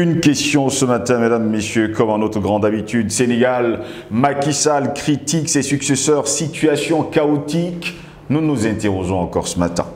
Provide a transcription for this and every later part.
Une question ce matin, mesdames, messieurs, comme en notre grande habitude. Sénégal, Macky Sall critique ses successeurs, situation chaotique. Nous nous interrogeons encore ce matin.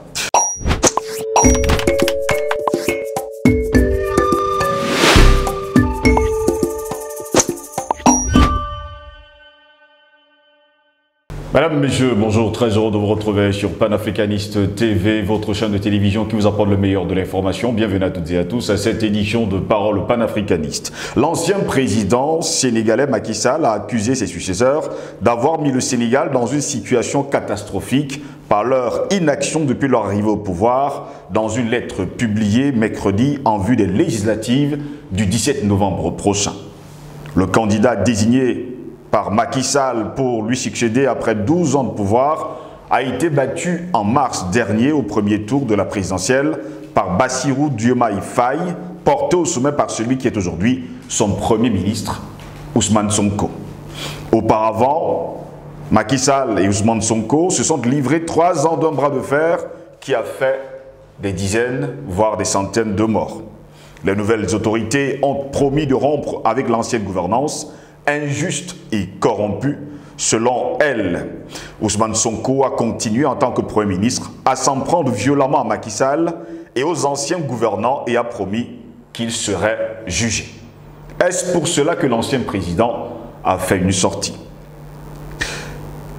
Madame, messieurs, bonjour, très heureux de vous retrouver sur Panafricaniste TV, votre chaîne de télévision qui vous apporte le meilleur de l'information. Bienvenue à toutes et à tous à cette édition de Parole panafricaniste. L'ancien président sénégalais Macky Sall a accusé ses successeurs d'avoir mis le Sénégal dans une situation catastrophique par leur inaction depuis leur arrivée au pouvoir dans une lettre publiée mercredi en vue des législatives du 17 novembre prochain. Le candidat désigné par Macky Sall pour lui succéder après 12 ans de pouvoir, a été battu en mars dernier au premier tour de la présidentielle par Bassirou Diomaye Faye, porté au sommet par celui qui est aujourd'hui son Premier ministre, Ousmane Sonko. Auparavant, Macky Sall et Ousmane Sonko se sont livrés 3 ans d'un bras de fer qui a fait des dizaines, voire des centaines de morts. Les nouvelles autorités ont promis de rompre avec l'ancienne gouvernance, injuste et corrompu. Selon elle, Ousmane Sonko a continué en tant que Premier ministre à s'en prendre violemment à Macky Sall et aux anciens gouvernants et a promis qu'il serait jugé. Est-ce pour cela que l'ancien président a fait une sortie?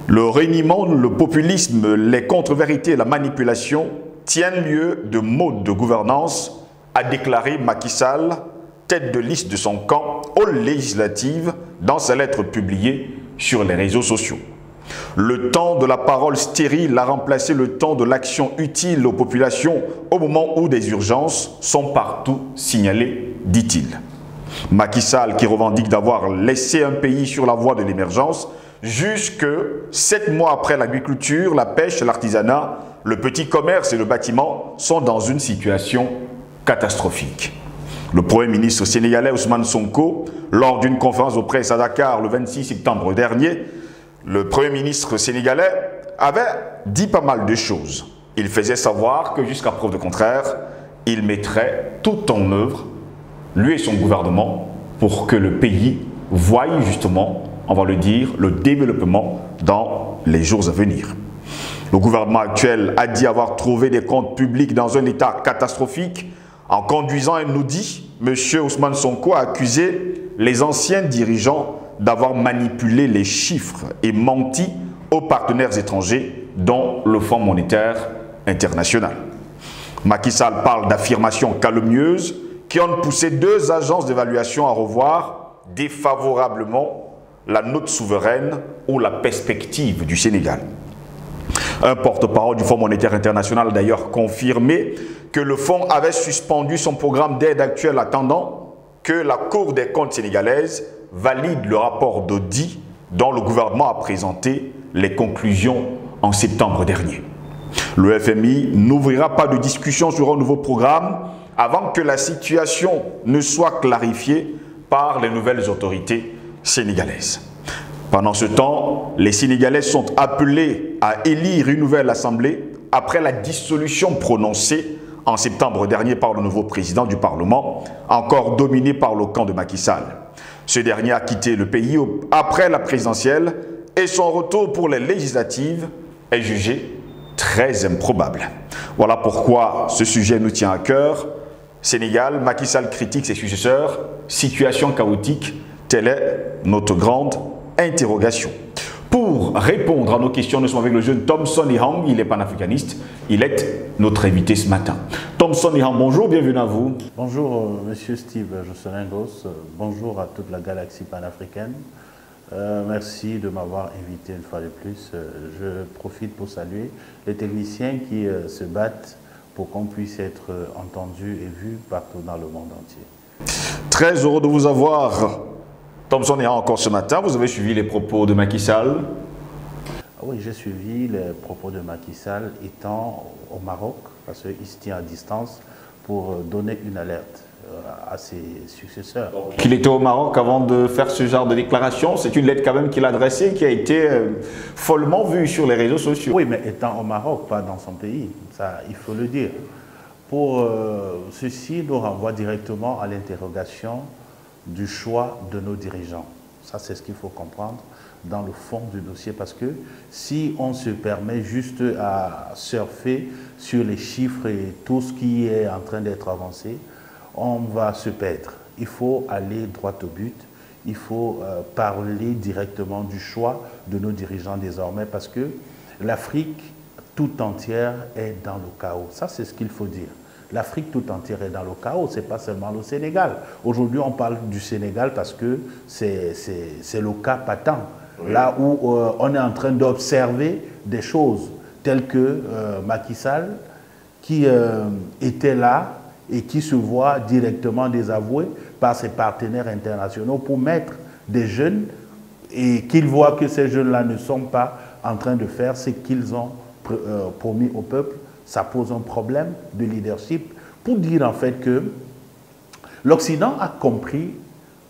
Le reniement, le populisme, les contre-vérités et la manipulation tiennent lieu de mode de gouvernance, a déclaré Macky Sall, tête de liste de son camp aux législatives, dans sa lettre publiée sur les réseaux sociaux. Le temps de la parole stérile a remplacé le temps de l'action utile aux populations au moment où des urgences sont partout signalées, dit-il. Macky Sall, qui revendique d'avoir laissé un pays sur la voie de l'émergence, juge que 7 mois après l'agriculture, la pêche, l'artisanat, le petit commerce et le bâtiment sont dans une situation catastrophique. Le Premier ministre sénégalais Ousmane Sonko, lors d'une conférence de presse à Dakar le 26 septembre dernier, le Premier ministre sénégalais avait dit pas mal de choses. Il faisait savoir que jusqu'à preuve de contraire, il mettrait tout en œuvre, lui et son gouvernement, pour que le pays voie justement, on va le dire, le développement dans les jours à venir. Le gouvernement actuel a dit avoir trouvé des comptes publics dans un état catastrophique. En conduisant un audit, M. Ousmane Sonko a accusé les anciens dirigeants d'avoir manipulé les chiffres et menti aux partenaires étrangers, dont le Fonds monétaire international. Macky Sall parle d'affirmations calomnieuses qui ont poussé 2 agences d'évaluation à revoir défavorablement la note souveraine ou la perspective du Sénégal. Un porte-parole du Fonds monétaire international a d'ailleurs confirmé que le fonds avait suspendu son programme d'aide actuel attendant que la Cour des comptes sénégalaise valide le rapport d'audit dont le gouvernement a présenté les conclusions en septembre dernier. Le FMI n'ouvrira pas de discussion sur un nouveau programme avant que la situation ne soit clarifiée par les nouvelles autorités sénégalaises. Pendant ce temps, les Sénégalais sont appelés à élire une nouvelle assemblée après la dissolution prononcée en septembre dernier par le nouveau président du Parlement, encore dominé par le camp de Macky Sall. Ce dernier a quitté le pays après la présidentielle et son retour pour les législatives est jugé très improbable. Voilà pourquoi ce sujet nous tient à cœur. Sénégal, Macky Sall critique ses successeurs, situation chaotique, telle est notre grande interrogation. Pour répondre à nos questions, nous sommes avec le jeune Thomson Ihang, il est panafricaniste, il est notre invité ce matin. Thomson Ihang, bonjour, bienvenue à vous. Bonjour Monsieur Steve Josselingos, bonjour à toute la galaxie panafricaine. Merci de m'avoir invité une fois de plus. Je profite pour saluer les techniciens qui se battent pour qu'on puisse être entendu et vu partout dans le monde entier. Très heureux de vous avoir. Thomson Ihang, encore ce matin, vous avez suivi les propos de Macky Sall? Oui, j'ai suivi les propos de Macky Sall étant au Maroc, parce qu'il se tient à distance pour donner une alerte à ses successeurs. Qu'il était au Maroc avant de faire ce genre de déclaration, c'est une lettre quand même qu'il a adressée qui a été follement vue sur les réseaux sociaux. Oui, mais étant au Maroc, pas dans son pays, ça il faut le dire. Ceci nous renvoie directement à l'interrogation du choix de nos dirigeants. Ça, c'est ce qu'il faut comprendre dans le fond du dossier, parce que si on se permet juste à surfer sur les chiffres et tout ce qui est en train d'être avancé, on va se perdre. Il faut aller droit au but, il faut parler directement du choix de nos dirigeants désormais, parce que l'Afrique tout entière est dans le chaos. Ça, c'est ce qu'il faut dire. L'Afrique tout entière est dans le chaos, ce n'est pas seulement le Sénégal. Aujourd'hui, on parle du Sénégal parce que c'est le cas patent. Oui. Là où on est en train d'observer des choses telles que Macky Sall, qui était là et qui se voit directement désavoué par ses partenaires internationaux pour mettre des jeunes et qu'il voit que ces jeunes-là ne sont pas en train de faire ce qu'ils ont promis au peuple. Ça pose un problème de leadership pour dire en fait que l'Occident a compris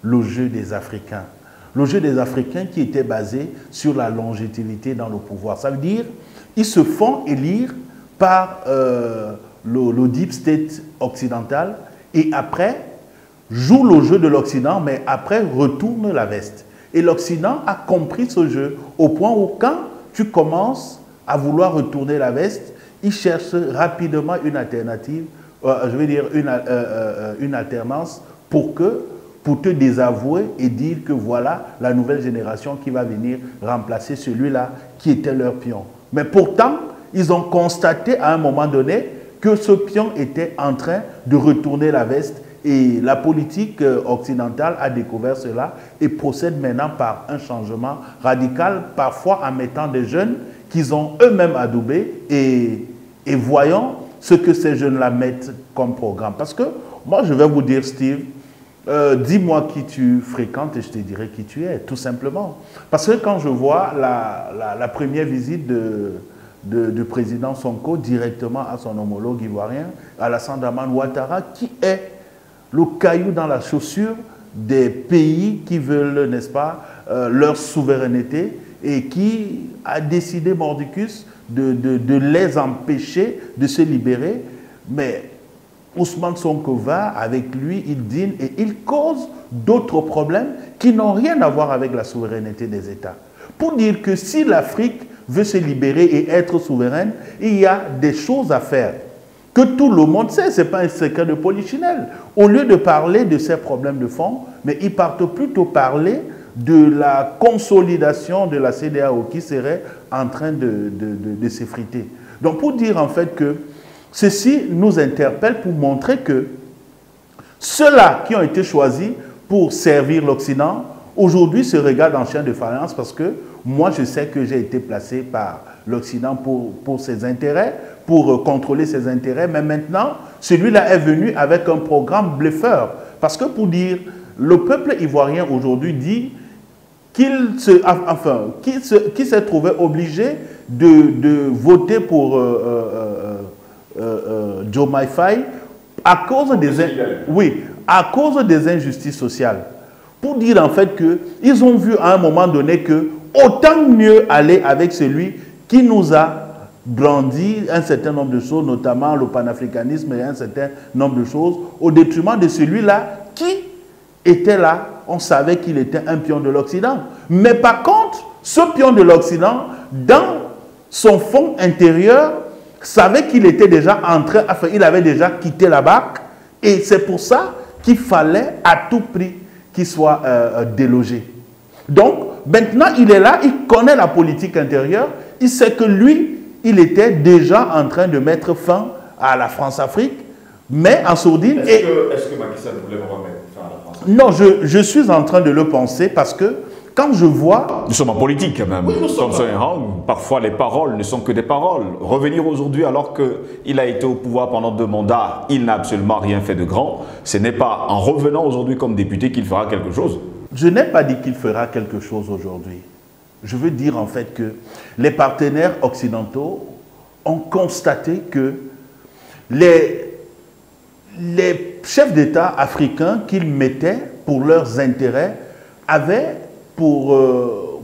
le jeu des Africains. Le jeu des Africains qui était basé sur la longévité dans le pouvoir. Ça veut dire qu'ils se font élire par le deep state occidental et après jouent le jeu de l'Occident, mais après retournent la veste. Et l'Occident a compris ce jeu au point où quand tu commences à vouloir retourner la veste, ils cherchent rapidement une alternative, je veux dire une alternance pour te désavouer et dire que voilà la nouvelle génération qui va venir remplacer celui-là qui était leur pion. Mais pourtant, ils ont constaté à un moment donné que ce pion était en train de retourner la veste et la politique occidentale a découvert cela et procède maintenant par un changement radical, parfois en mettant des jeunes qu'ils ont eux-mêmes adoubés et voyons ce que ces jeunes-là mettent comme programme. Parce que moi, je vais vous dire, Steve, dis-moi qui tu fréquentes et je te dirai qui tu es, tout simplement. Parce que quand je vois la première visite du président Sonko directement à son homologue ivoirien, Alassane Dramane Ouattara, qui est le caillou dans la chaussure des pays qui veulent, n'est-ce pas, leur souveraineté et qui a décidé, mordicus, de les empêcher de se libérer. Mais Ousmane Sonko va, avec lui, il dîne et il cause d'autres problèmes qui n'ont rien à voir avec la souveraineté des États. Pour dire que si l'Afrique veut se libérer et être souveraine, il y a des choses à faire que tout le monde sait, ce n'est pas un secret de polichinelle. Au lieu de parler de ces problèmes de fond, mais ils partent plutôt parler de la consolidation de la CEDEAO qui serait en train de s'effriter. Donc pour dire en fait que ceci nous interpelle pour montrer que ceux-là qui ont été choisis pour servir l'Occident, aujourd'hui se regardent en chien de faïence parce que moi je sais que j'ai été placé par l'Occident pour ses intérêts, pour contrôler ses intérêts, mais maintenant celui-là est venu avec un programme bluffeur. Parce que pour dire, le peuple ivoirien aujourd'hui dit qu'il s'est trouvé obligé de voter pour Diomaye Faye à cause à cause des injustices sociales. Pour dire en fait qu'ils ont vu à un moment donné que autant mieux aller avec celui qui nous a brandi un certain nombre de choses, notamment le panafricanisme et un certain nombre de choses, au détriment de celui-là qui était là. On savait qu'il était un pion de l'Occident. Mais par contre, ce pion de l'Occident, dans son fond intérieur, savait qu'il était déjà entré, enfin, il avait déjà quitté la barque. Et c'est pour ça qu'il fallait à tout prix qu'il soit délogé. Donc, maintenant, il est là, il connaît la politique intérieure, il sait que lui, il était déjà en train de mettre fin à la France-Afrique, mais en sourdine. Est-ce que Macky Sall voulait vraiment mettre fin à la France? Non, je suis en train de le penser parce que quand je vois... Nous sommes en politique quand même. Oui, nous sommes. Parfois les paroles ne sont que des paroles. Revenir aujourd'hui alors qu'il a été au pouvoir pendant 2 mandats, il n'a absolument rien fait de grand. Ce n'est pas en revenant aujourd'hui comme député qu'il fera quelque chose. Je n'ai pas dit qu'il fera quelque chose aujourd'hui. Je veux dire en fait que les partenaires occidentaux ont constaté que les chefs d'État africains qu'ils mettaient pour leurs intérêts avaient pour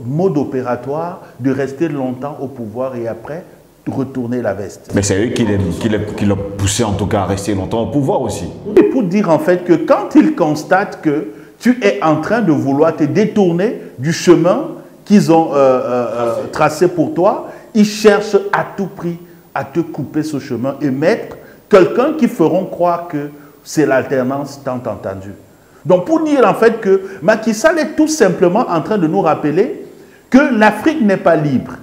mode opératoire de rester longtemps au pouvoir et après retourner la veste. Mais c'est eux qui l'ont poussé en tout cas à rester longtemps au pouvoir aussi. Et pour dire en fait que quand ils constatent que tu es en train de vouloir te détourner du chemin qu'ils ont tracé pour toi, ils cherchent à tout prix à te couper ce chemin et mettre quelqu'un qui feront croire que c'est l'alternance tant entendue. Donc pour dire en fait que Macky Sall est tout simplement en train de nous rappeler que l'Afrique n'est pas libre.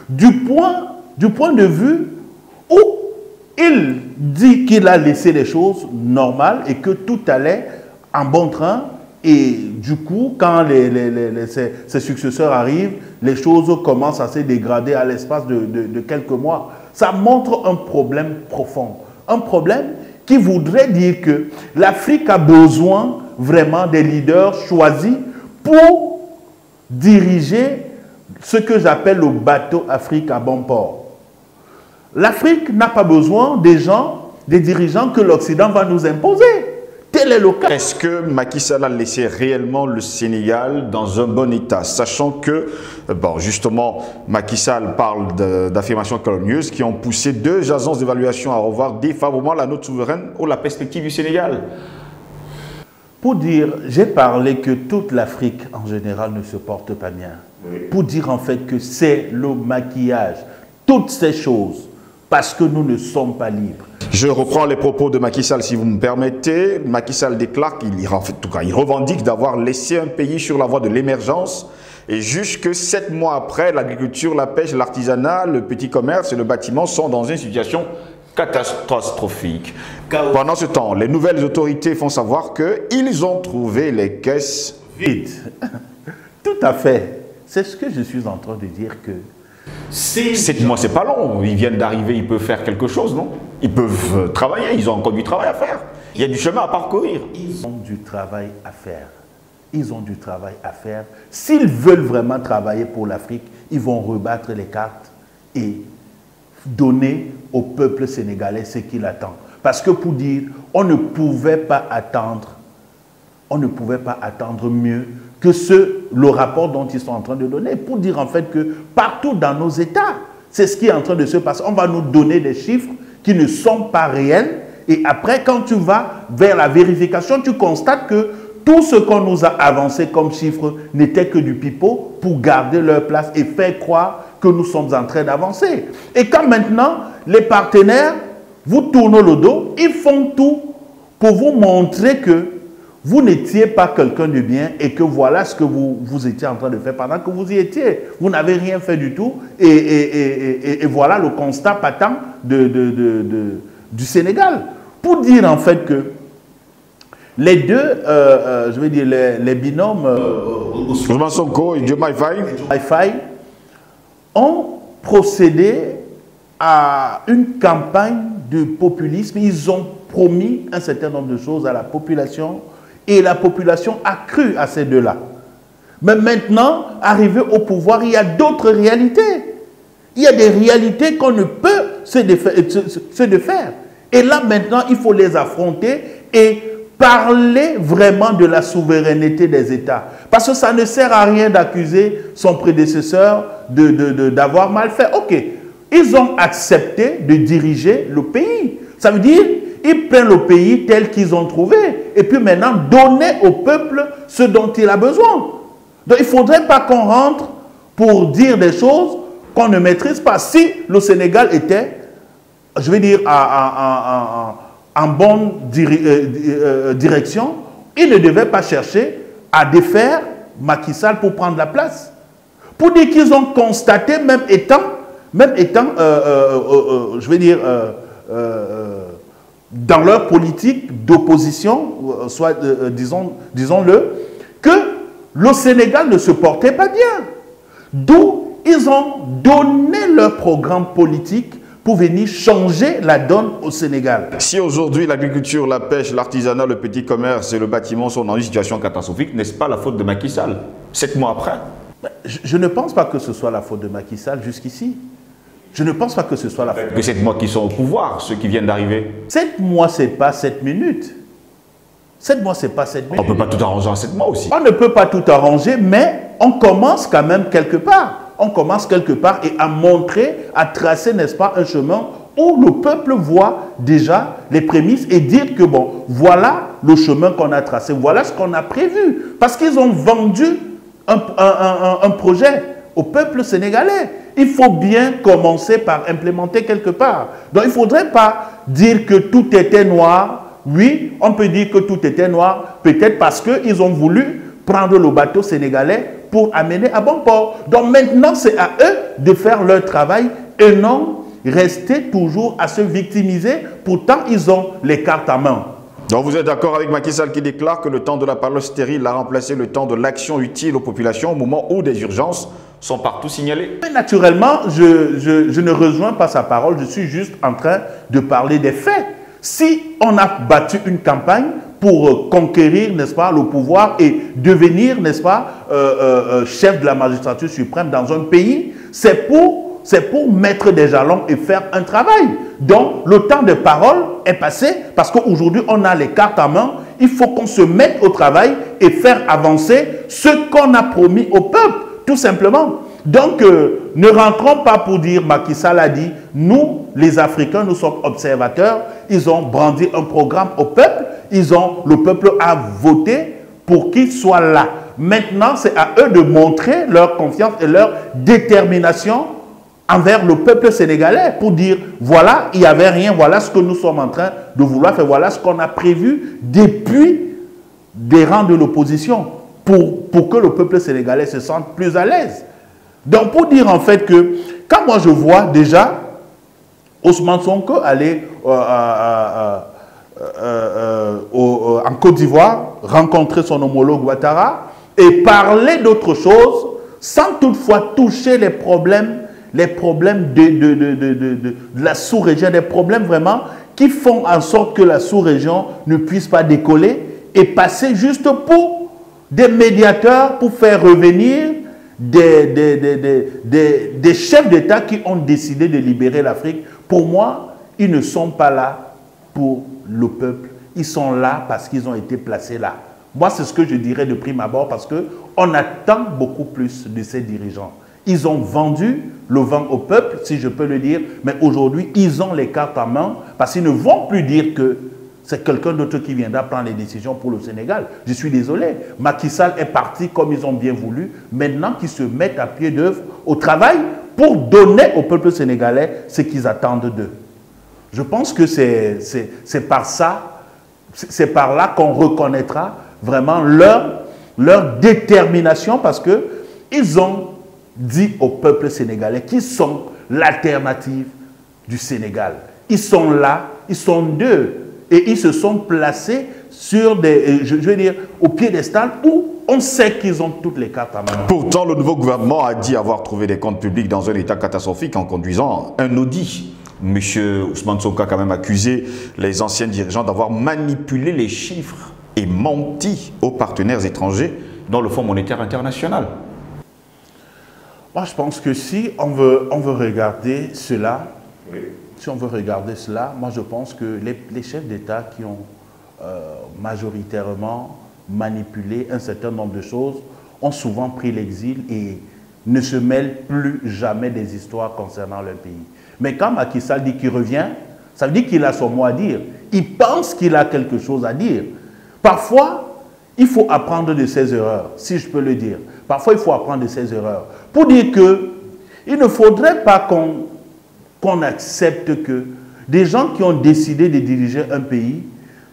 Du point de vue où il dit qu'il a laissé les choses normales et que tout allait en bon train, et du coup, quand ses successeurs arrivent, les choses commencent à se dégrader à l'espace de quelques mois. Ça montre un problème profond. Un problème qui voudrait dire que l'Afrique a besoin vraiment des leaders choisis pour diriger ce que j'appelle le bateau Afrique à bon port. L'Afrique n'a pas besoin des dirigeants que l'Occident va nous imposer. Tel est le cas. Est-ce que Macky Sall a laissé réellement le Sénégal dans un bon état, sachant que, bon, justement, Macky Sall parle d'affirmations calomnieuses qui ont poussé 2 agences d'évaluation à revoir défavorablement la note souveraine ou la perspective du Sénégal? Pour dire, j'ai parlé que toute l'Afrique en général ne se porte pas bien. Oui. Pour dire en fait que c'est le maquillage, toutes ces choses, parce que nous ne sommes pas libres. Je reprends les propos de Macky Sall, si vous me permettez. Macky Sall déclare il revendique d'avoir laissé un pays sur la voie de l'émergence. Et jusque 7 mois après, l'agriculture, la pêche, l'artisanat, le petit commerce et le bâtiment sont dans une situation catastrophique. Pendant ce temps, les nouvelles autorités font savoir qu'ils ont trouvé les caisses vides. Tout à fait. C'est ce que je suis en train de dire que... 7 mois, c'est pas long. Ils viennent d'arriver, ils peuvent faire quelque chose, non? Ils peuvent travailler, ils ont encore du travail à faire. Il y a du chemin à parcourir. Ils ont du travail à faire. Ils ont du travail à faire. S'ils veulent vraiment travailler pour l'Afrique, ils vont rebattre les cartes et donner au peuple sénégalais ce qu'il attend. Parce que pour dire, on ne pouvait pas attendre mieux que le rapport dont ils sont en train de donner, pour dire en fait que partout dans nos États, c'est ce qui est en train de se passer. On va nous donner des chiffres qui ne sont pas réels, et après, quand tu vas vers la vérification, tu constates que tout ce qu'on nous a avancé comme chiffres n'était que du pipeau pour garder leur place et faire croire que nous sommes en train d'avancer. Et quand maintenant, les partenaires vous tournent le dos, ils font tout pour vous montrer que vous n'étiez pas quelqu'un de bien et que voilà ce que vous étiez en train de faire pendant que vous y étiez. Vous n'avez rien fait du tout et voilà le constat patent du Sénégal. Pour dire en fait que les deux, je veux dire les binômes Ousmane Sonko et Diomaye Faye ont procédé à une campagne de populisme. Ils ont promis un certain nombre de choses à la population et la population a cru à ces deux-là. Mais maintenant, arrivé au pouvoir, il y a d'autres réalités. Il y a des réalités qu'on ne peut se défaire. Et là, maintenant, il faut les affronter et parler vraiment de la souveraineté des États. Parce que ça ne sert à rien d'accuser son prédécesseur d'avoir mal fait. Ok, ils ont accepté de diriger le pays. Ça veut dire ils prennent le pays tel qu'ils ont trouvé. Et puis maintenant, donner au peuple ce dont il a besoin. Donc il ne faudrait pas qu'on rentre pour dire des choses qu'on ne maîtrise pas. Si le Sénégal était, je vais dire, en bonne direction, il ne devait pas chercher à défaire Macky Sall pour prendre la place. Pour dire qu'ils ont constaté, même étant je vais dire, dans leur politique d'opposition, soit disons-le, que le Sénégal ne se portait pas bien. D'où ils ont donné leur programme politique pour venir changer la donne au Sénégal. Si aujourd'hui l'agriculture, la pêche, l'artisanat, le petit commerce et le bâtiment sont dans une situation catastrophique, n'est-ce pas la faute de Macky Sall 7 mois après? Je ne pense pas que ce soit la faute de Macky Sall jusqu'ici. Je ne pense pas que ce soit la faute. Que 7 mois qui sont au pouvoir, ceux qui viennent d'arriver. 7 mois, ce n'est pas 7 minutes. 7 mois, ce n'est pas 7 minutes. On ne peut pas tout arranger en 7 mois aussi. On ne peut pas tout arranger, mais on commence quand même quelque part. on commence quelque part et à montrer, à tracer, n'est-ce pas, un chemin où le peuple voit déjà les prémices et dire que bon, voilà le chemin qu'on a tracé, voilà ce qu'on a prévu. Parce qu'ils ont vendu un projet au peuple sénégalais. Il faut bien commencer par implémenter quelque part. Donc il ne faudrait pas dire que tout était noir. Oui, on peut dire que tout était noir, peut-être parce qu'ils ont voulu prendre le bateau sénégalais pour amener à bon port. Donc maintenant, c'est à eux de faire leur travail et non rester toujours à se victimiser. Pourtant, ils ont les cartes en main. Donc vous êtes d'accord avec Macky Sall qui déclare que le temps de la parole stérile a remplacé le temps de l'action utile aux populations au moment où des urgences sont partout signalées? Mais naturellement, je ne rejoins pas sa parole, je suis juste en train de parler des faits. Si on a battu une campagne pour conquérir, n'est-ce pas, le pouvoir et devenir, n'est-ce pas, chef de la magistrature suprême dans un pays, c'est pour mettre des jalons et faire un travail. Donc, le temps de parole est passé parce qu'aujourd'hui, on a les cartes en main. Il faut qu'on se mette au travail et faire avancer ce qu'on a promis au peuple, tout simplement. Donc, ne rentrons pas pour dire, Macky Sall a dit, nous, les Africains, nous sommes observateurs. Ils ont brandi un programme au peuple. Le peuple a voté pour qu'il soit là. Maintenant, c'est à eux de montrer leur confiance et leur détermination envers le peuple sénégalais pour dire, voilà, il n'y avait rien, voilà ce que nous sommes en train de vouloir faire, voilà ce qu'on a prévu depuis des rangs de l'opposition pour que le peuple sénégalais se sente plus à l'aise. Donc, pour dire en fait que, quand moi je vois déjà Ousmane Sonko aller en Côte d'Ivoire, rencontrer son homologue Ouattara et parler d'autre chose, sans toutefois toucher les problèmes de la sous-région, des problèmes vraiment qui font en sorte que la sous-région ne puisse pas décoller et passer juste pour des médiateurs pour faire revenir des chefs d'État qui ont décidé de libérer l'Afrique. Pour moi, ils ne sont pas là pour le peuple. Ils sont là parce qu'ils ont été placés là. Moi, c'est ce que je dirais de prime abord parce qu'on attend beaucoup plus de ces dirigeants. Ils ont vendu le vent au peuple, si je peux le dire, mais aujourd'hui, ils ont les cartes en main parce qu'ils ne vont plus dire que c'est quelqu'un d'autre qui viendra prendre les décisions pour le Sénégal. Je suis désolé. Macky Sall est parti comme ils ont bien voulu. Maintenant qu'ils se mettent à pied d'œuvre au travail pour donner au peuple sénégalais ce qu'ils attendent d'eux. Je pense que c'est par ça, c'est par là qu'on reconnaîtra vraiment leur détermination parce qu'ils ont dit au peuple sénégalais qu'ils sont l'alternative du Sénégal. Ils sont là, ils sont deux. Et ils se sont placés sur je veux dire, au piédestal où on sait qu'ils ont toutes les cartes en main. Pourtant, le nouveau gouvernement a dit avoir trouvé des comptes publics dans un état catastrophique en conduisant un audit. Monsieur Ousmane Sonko a quand même accusé les anciens dirigeants d'avoir manipulé les chiffres et menti aux partenaires étrangers dans le Fonds monétaire international. Moi, je pense que si on veut regarder cela, oui. Si on veut regarder cela, moi je pense que les chefs d'État qui ont majoritairement manipulé un certain nombre de choses ont souvent pris l'exil et ne se mêlent plus jamais des histoires concernant leur pays. Mais quand Macky Sall dit qu'il revient, ça veut dire qu'il a son mot à dire. Il pense qu'il a quelque chose à dire. Parfois, il faut apprendre de ses erreurs, si je peux le dire. Parfois, il faut apprendre de ses erreurs. Pour dire qu'il ne faudrait pas qu'on accepte que des gens qui ont décidé de diriger un pays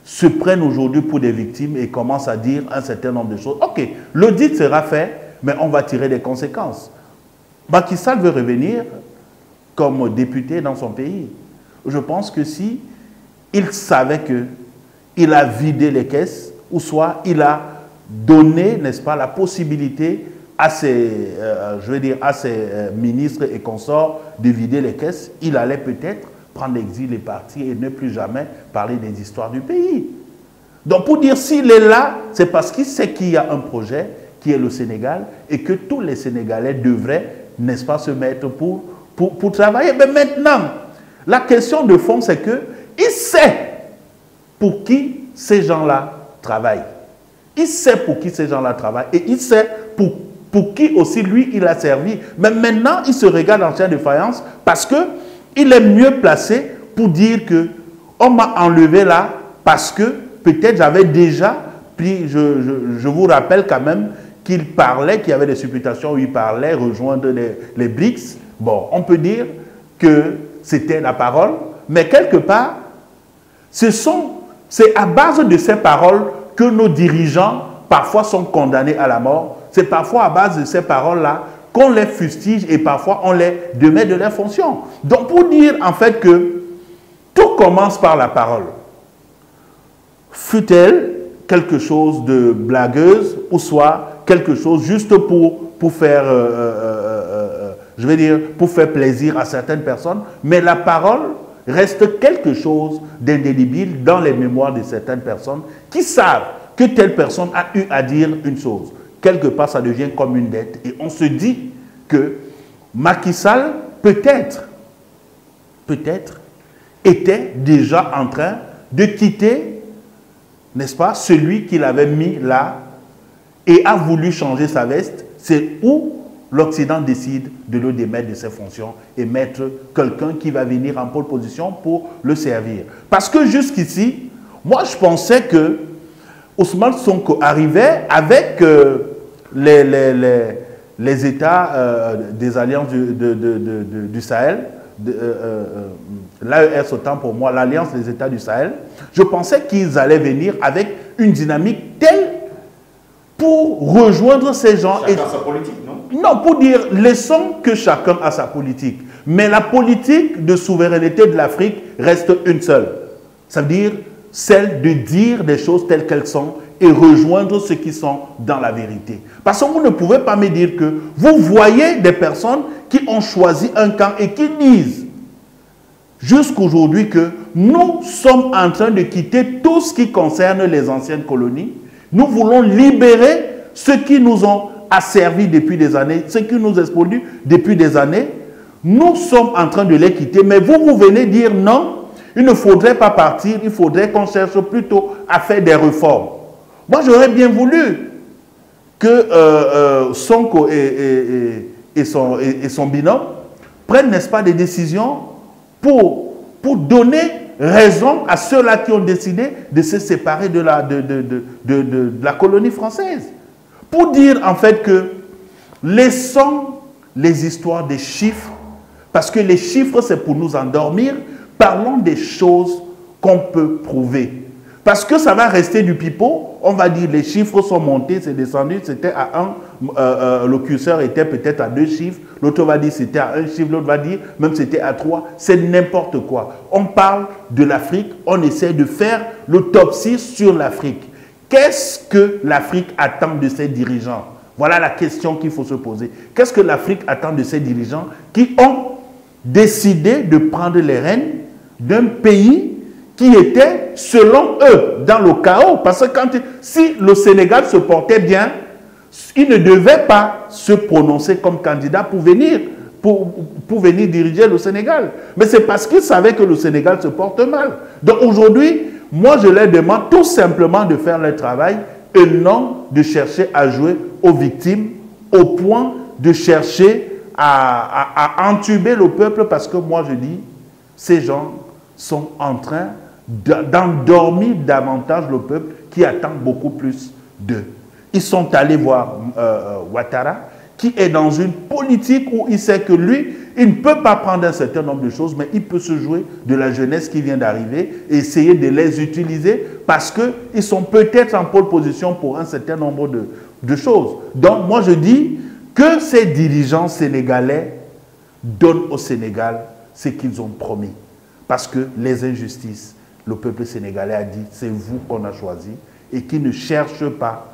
se prennent aujourd'hui pour des victimes et commencent à dire un certain nombre de choses. Ok, l'audit sera fait, mais on va tirer des conséquences. Macky Sall veut revenir comme député dans son pays. Je pense que si il savait qu'il a vidé les caisses, ou soit il a donné, n'est-ce pas, la possibilité à ses ministres et consorts de vider les caisses, il allait peut-être prendre l'exil et partir et ne plus jamais parler des histoires du pays. Donc pour dire s'il est là, c'est parce qu'il sait qu'il y a un projet qui est le Sénégal et que tous les Sénégalais devraient, n'est-ce pas, se mettre pour travailler. Mais maintenant, la question de fond, c'est qu'il sait pour qui ces gens-là travaillent. Il sait pour qui ces gens-là travaillent et il sait pour pour qui aussi lui il a servi. Mais maintenant il se regarde en chien de faïence parce qu'il est mieux placé pour dire que on m'a enlevé là parce que peut-être j'avais déjà pris, je vous rappelle quand même qu'il parlait, qu'il y avait des supputations où il parlait rejoindre les BRICS. Bon, on peut dire que c'était la parole, mais quelque part, c'est à base de ces paroles que nos dirigeants parfois sont condamnés à la mort. C'est parfois à base de ces paroles-là qu'on les fustige et parfois on les démet de leurs fonctions. Donc pour dire en fait que tout commence par la parole. Fut-elle quelque chose de blagueuse ou soit quelque chose juste pour faire, je vais dire, pour faire plaisir à certaines personnes, mais la parole reste quelque chose d'indélébile dans les mémoires de certaines personnes qui savent que telle personne a eu à dire une chose. Quelque part, ça devient comme une dette. Et on se dit que Macky Sall, peut-être, était déjà en train de quitter, n'est-ce pas, celui qu'il avait mis là et a voulu changer sa veste. C'est où l'Occident décide de le démettre de ses fonctions et mettre quelqu'un qui va venir en pole position pour le servir. Parce que jusqu'ici, moi je pensais que Ousmane Sonko arrivait avec les États des alliances du Sahel, l'AES autant pour moi, l'alliance des États du Sahel. Je pensais qu'ils allaient venir avec une dynamique telle pour rejoindre ces gens. Chacun sa politique, non? Non, pour dire, laissons que chacun a sa politique. Mais la politique de souveraineté de l'Afrique reste une seule. Ça veut dire celle de dire des choses telles qu'elles sont et rejoindre ceux qui sont dans la vérité. Parce que vous ne pouvez pas me dire que vous voyez des personnes qui ont choisi un camp et qui disent jusqu'aujourd'hui que nous sommes en train de quitter tout ce qui concerne les anciennes colonies. Nous voulons libérer ceux qui nous ont asservis depuis des années, ceux qui nous expolient depuis des années. Nous sommes en train de les quitter, mais vous venez dire non, il ne faudrait pas partir, il faudrait qu'on cherche plutôt à faire des réformes. Moi, j'aurais bien voulu que Sonko et son binôme prennent, n'est-ce pas, des décisions pour donner raison à ceux-là qui ont décidé de se séparer de la colonie française. Pour dire en fait que laissons les histoires des chiffres, parce que les chiffres c'est pour nous endormir, parlons des choses qu'on peut prouver. Parce que ça va rester du pipeau, on va dire les chiffres sont montés, c'est descendu, c'était à 1, le curseur était peut-être à 2 chiffres, l'autre va dire c'était à 1 chiffre, l'autre va dire même c'était à 3, c'est n'importe quoi. On parle de l'Afrique, on essaie de faire l'autopsie sur l'Afrique. Qu'est-ce que l'Afrique attend de ses dirigeants? Voilà la question qu'il faut se poser. Qu'est-ce que l'Afrique attend de ses dirigeants qui ont décidé de prendre les rênes d'un pays qui était, selon eux, dans le chaos? Parce que si le Sénégal se portait bien, il ne devait pas se prononcer comme candidat pour venir diriger le Sénégal. Mais c'est parce qu'ils savaient que le Sénégal se porte mal. Donc aujourd'hui, moi je leur demande tout simplement de faire leur travail et non de chercher à jouer aux victimes au point de chercher à entuber le peuple, parce que moi je dis, ces gens sont en train d'endormir davantage le peuple qui attend beaucoup plus d'eux. Ils sont allés voir Ouattara, qui est dans une politique où il sait que lui, il ne peut pas prendre un certain nombre de choses, mais il peut se jouer de la jeunesse qui vient d'arriver et essayer de les utiliser parce qu'ils sont peut-être en pole position pour un certain nombre de choses. Donc moi je dis que ces dirigeants sénégalais donnent au Sénégal ce qu'ils ont promis. Parce que les injustices, le peuple sénégalais a dit, c'est vous qu'on a choisi, et qui ne cherchent pas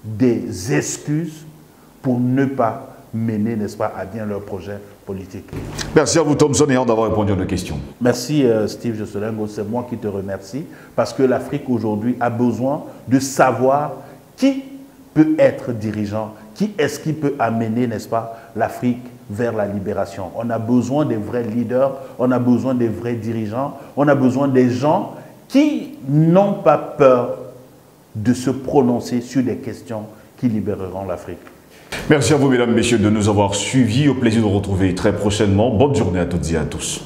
des excuses pour ne pas mener, n'est-ce pas, à bien leur projet politique. Merci à vous, Thomson, et d'avoir répondu à nos questions. Merci, Steve Josselingo. C'est moi qui te remercie, parce que l'Afrique aujourd'hui a besoin de savoir qui peut être dirigeant, qui est-ce qui peut amener, n'est-ce pas, l'Afrique vers la libération. On a besoin des vrais leaders, on a besoin des vrais dirigeants, on a besoin des gens qui n'ont pas peur de se prononcer sur des questions qui libéreront l'Afrique. Merci à vous, mesdames, messieurs, de nous avoir suivis. Au plaisir de vous retrouver très prochainement. Bonne journée à toutes et à tous.